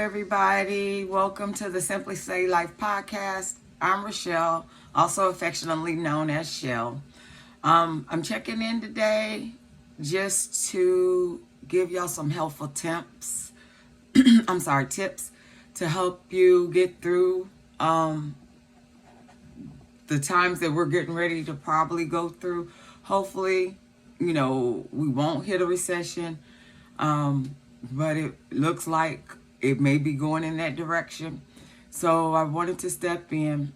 everybody. Welcome to the Simply Say Life podcast. I'm Rochelle, also affectionately known as Shell. I'm checking in today just to give y'all some helpful tips. Tips to help you get through the times that we're getting ready to probably go through. Hopefully, we won't hit a recession, but it looks like it may be going in that direction. So I wanted to step in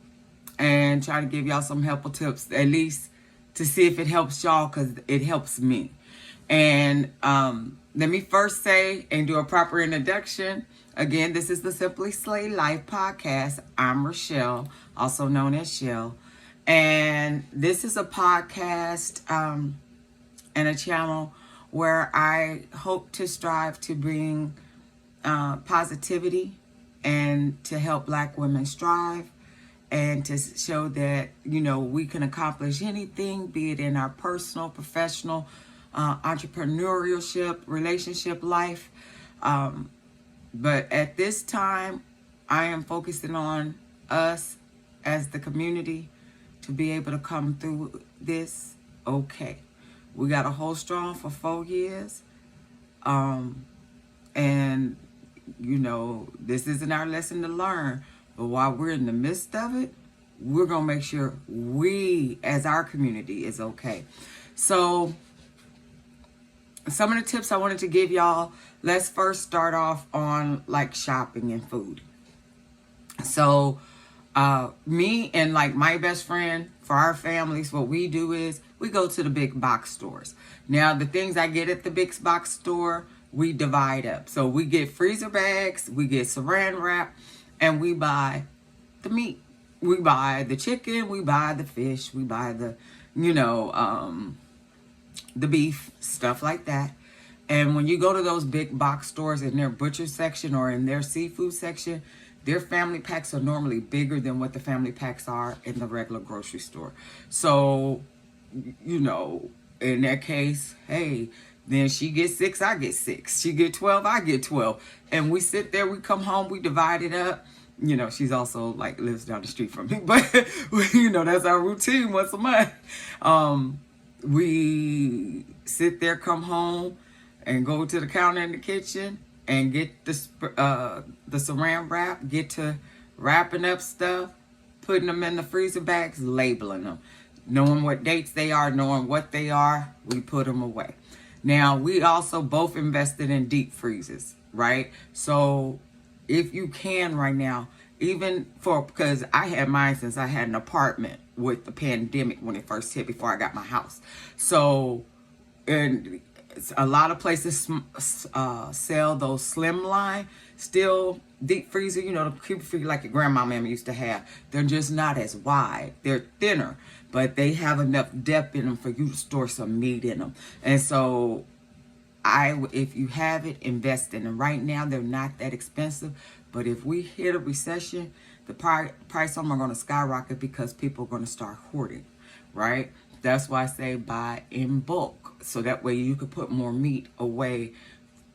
and try to give y'all some helpful tips, at least to see if it helps y'all, because it helps me. And let me first say and do a proper introduction. Again, this is the Simply Slay Life podcast. I'm Rochelle, also known as Shell. And this is a podcast and a channel where I hope to strive to bring positivity and to help Black women strive and to show that, we can accomplish anything, be it in our personal, professional, entrepreneurship, relationship life. But at this time, I am focusing on us as the community to be able to come through this okay. We got to hold strong for 4 years. And this isn't our lesson to learn, but while we're in the midst of it, we're going to make sure we, as our community, is okay. So some of the tips I wanted to give y'all, let's first start off on like shopping and food. So me and like my best friend, for our families, what we do is we go to the big box stores. Now, the things I get at the big box store, we divide up. So we get freezer bags, we get saran wrap, and we buy the meat. We buy the chicken, we buy the fish, we buy the, the beef, stuff like that. And when you go to those big box stores in their butcher section or in their seafood section, their family packs are normally bigger than what the family packs are in the regular grocery store. So, in that case, hey, then she gets 6, I get 6. She get 12, I get 12. And we sit there, we come home, we divide it up. She's also like lives down the street from me. But, that's our routine once a month. We sit there, come home, and go to the counter in the kitchen and get the saran wrap, get to wrapping up stuff, putting them in the freezer bags, labeling them. Knowing what dates they are, knowing what they are, we put them away. Now, we also both invested in deep freezers, right? So if you can right now, because I had mine since I had an apartment with the pandemic when it first hit before I got my house. So, and a lot of places sell those slimline still deep freezer, the cube freezer like your grandma used to have. They're just not as wide. They're thinner, but they have enough depth in them for you to store some meat in them. And so if you have it, invest in them. Right now, they're not that expensive. But if we hit a recession, the price of them are going to skyrocket because people are going to start hoarding, right? That's why I say buy in bulk. So that way you can put more meat away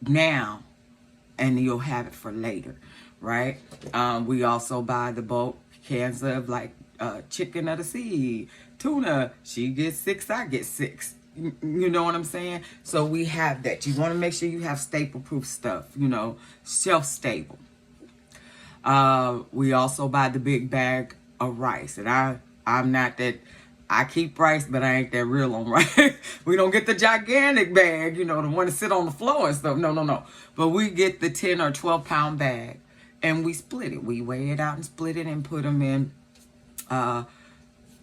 now and you'll have it for later, right? We also buy the bulk cans of like chicken of the sea, tuna. She gets 6, I get 6. You know what I'm saying? So we have that. You want to make sure you have staple-proof stuff, shelf-stable. We also buy the big bag of rice. And I'm not that... I keep rice, but I ain't that real on rice. We don't get the gigantic bag, the one to sit on the floor and stuff. No. But we get the 10 or 12 pound bag and we split it. We weigh it out and split it and put them in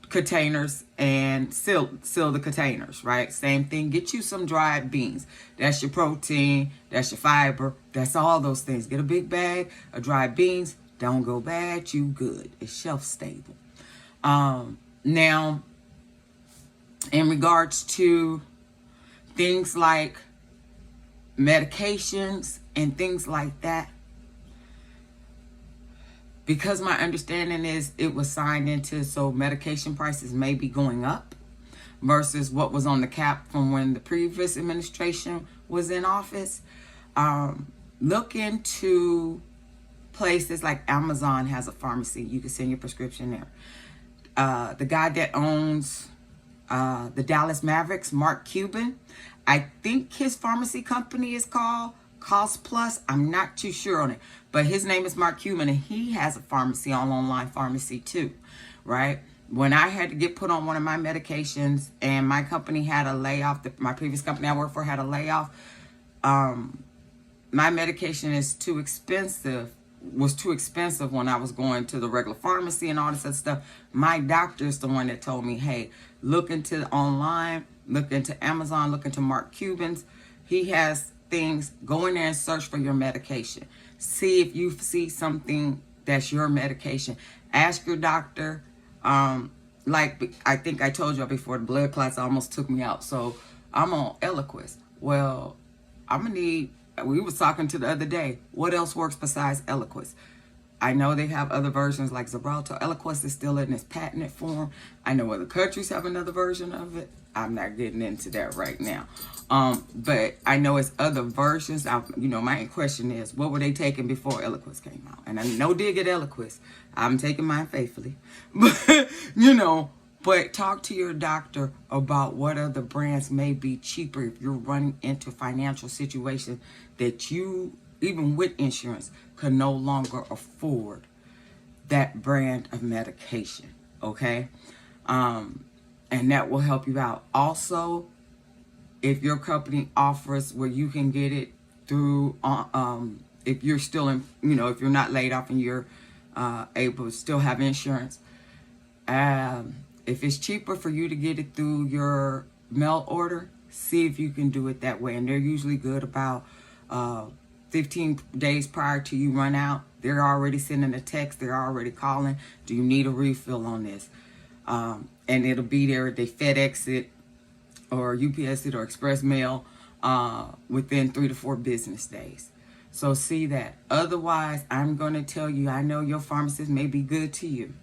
containers and seal the containers, right? Same thing. Get you some dried beans. That's your protein. That's your fiber. That's all those things. Get a big bag of dried beans. Don't go bad. You good. It's shelf stable. Now, in regards to things like medications and things like that, because my understanding is it was signed into, so medication prices may be going up versus what was on the cap from when the previous administration was in office. Look into places like Amazon has a pharmacy. You can send your prescription there. The guy that owns the Dallas Mavericks, Mark Cuban, I think his pharmacy company is called Cost Plus. I'm not too sure on it, but his name is Mark Cuban, and he has a pharmacy, online pharmacy too, right? When I had to get put on one of my medications and my company had a layoff, my previous company I worked for had a layoff, my medication was too expensive when I was going to the regular pharmacy and all this other stuff. My doctor is the one that told me, hey, look into online, look into Amazon, look into Mark Cuban's. He has things. Go in there and search for your medication. See if you see something that's your medication. Ask your doctor. Like I think I told you before, the blood clots almost took me out. So I'm on Eliquis. Well, we was talking to the other day, what else works besides Eliquis? I know they have other versions like Xarelto. Eliquis is still in its patented form. I know other countries have another version of it. I'm not getting into that right now. But I know it's other versions. My question is, what were they taking before Eliquis came out? And I no dig at Eliquis. I'm taking mine faithfully. But talk to your doctor about what other brands may be cheaper if you're running into financial situations that you, even with insurance, could no longer afford that brand of medication, okay? And that will help you out. Also, if your company offers where you can get it through, if you're still in, if you're not laid off and you're able to still have insurance, if it's cheaper for you to get it through your mail order, see if you can do it that way. And they're usually good about 15 days prior to you run out. They're already sending a text. They're already calling. Do you need a refill on this? And it'll be there. They FedEx it or UPS it or Express Mail within 3 to 4 business days. So see that. Otherwise, I'm going to tell you, I know your pharmacist may be good to you,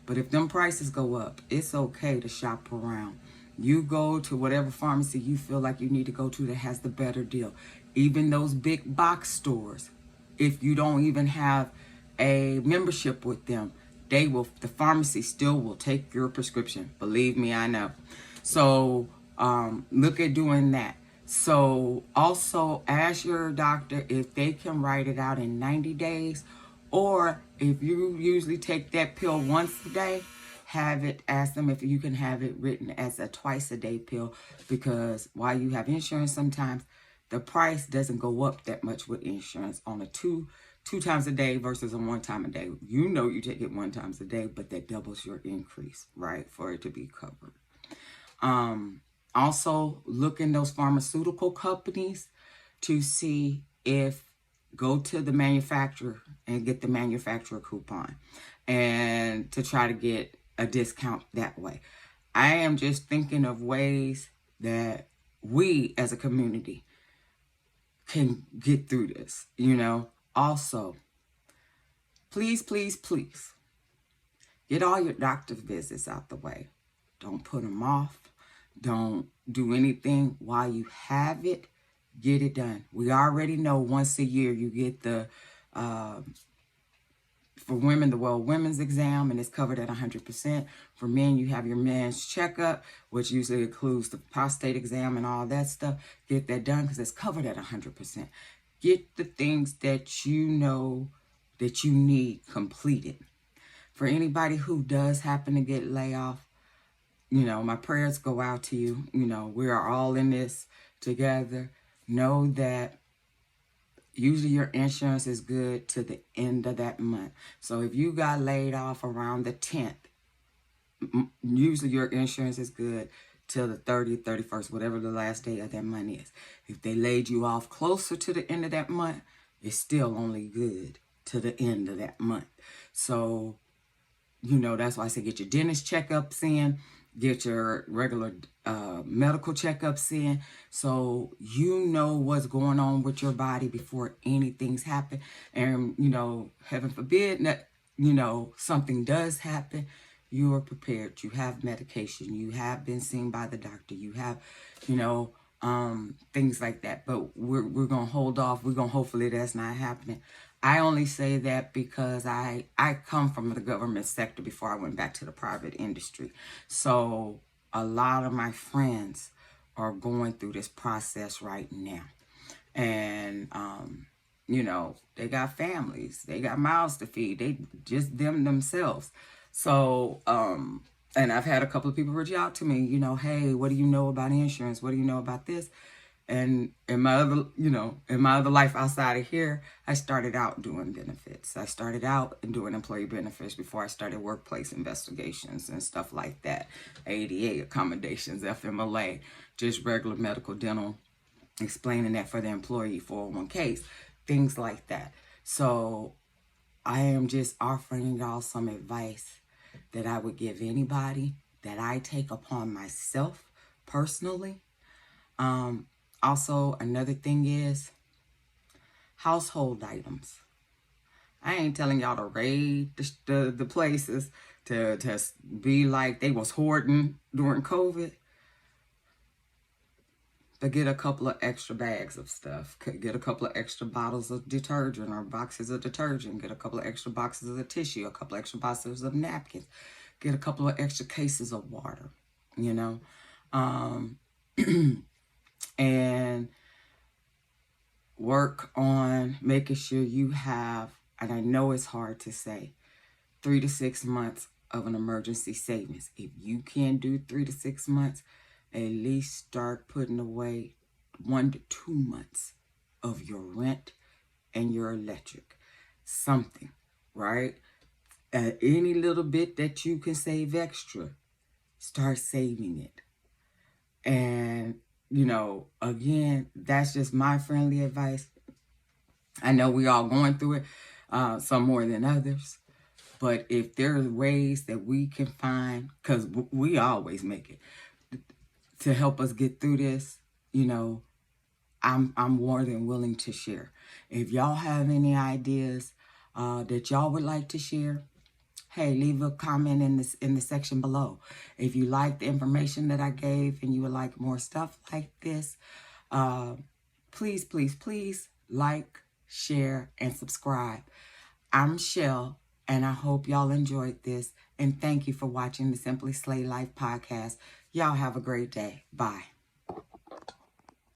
but if them prices go up, it's okay to shop around. You go to whatever pharmacy you feel like you need to go to that has the better deal. Even those big box stores, if you don't even have a membership with them, the pharmacy still will take your prescription. Believe me, I know. So look at doing that. So also ask your doctor if they can write it out in 90 days, or if you usually take that pill once a day, ask them if you can have it written as a twice a day pill, because while you have insurance, sometimes the price doesn't go up that much with insurance on a two times a day versus a 1 time a day. You take it 1 time a day, but that doubles your increase, right, for it to be covered. Also, look in those pharmaceutical companies to see go to the manufacturer and get the manufacturer coupon and to try to get a discount that way. I am just thinking of ways that we as a community can get through this, Also, please, please, please, get all your doctor's visits out the way. Don't put them off. Don't do anything while you have it. Get it done. We already know once a year you get the, for women, the women's exam, and it's covered at 100%. For men, you have your men's checkup, which usually includes the prostate exam and all that stuff. Get that done because it's covered at 100%. Get the things that you know that you need completed. For anybody who does happen to get laid off, my prayers go out to you. We are all in this together. Know that usually your insurance is good to the end of that month. So if you got laid off around the 10th, usually your insurance is good till the 30th, 31st, whatever the last day of that month is. If they laid you off closer to the end of that month, it's still only good to the end of that month. So, that's why I say get your dentist checkups in, get your regular medical checkups in, so you know what's going on with your body before anything's happened. And, heaven forbid that, something does happen, you are prepared. You have medication. You have been seen by the doctor. You have, things like that. But we're going to hold off. We're going to hopefully that's not happening I only say that because I come from the government sector before I went back to the private industry. So a lot of my friends are going through this process right now. And, they got families, they got mouths to feed, they just themselves. So, and I've had a couple of people reach out to me, hey, what do you know about insurance? What do you know about this? And in my other life outside of here, I started out doing benefits. I started out doing employee benefits before I started workplace investigations and stuff like that. ADA accommodations, FMLA, just regular medical, dental, explaining that for the employee 401ks, things like that. So I am just offering y'all some advice that I would give anybody that I take upon myself personally. Also, another thing is household items. I ain't telling y'all to raid the places to be like they was hoarding during COVID. But get a couple of extra bags of stuff. Get a couple of extra bottles of detergent or boxes of detergent. Get a couple of extra boxes of tissue, a couple of extra boxes of napkins. Get a couple of extra cases of water, and work on making sure you have, and I know it's hard to say, 3 to 6 months of an emergency savings. If you can't do 3 to 6 months, at least start putting away 1 to 2 months of your rent and your electric. Something, right? Any little bit that you can save extra, start saving it. And, again, that's just my friendly advice. I know we all going through it, some more than others. But if there are ways that we can find, because we always make it, to help us get through this, I'm more than willing to share. If y'all have any ideas that y'all would like to share, hey, leave a comment in the section below. If you like the information that I gave and you would like more stuff like this, please, please, please like, share, and subscribe. I'm Shell, and I hope y'all enjoyed this. And thank you for watching the Simply Slay Life podcast. Y'all have a great day. Bye.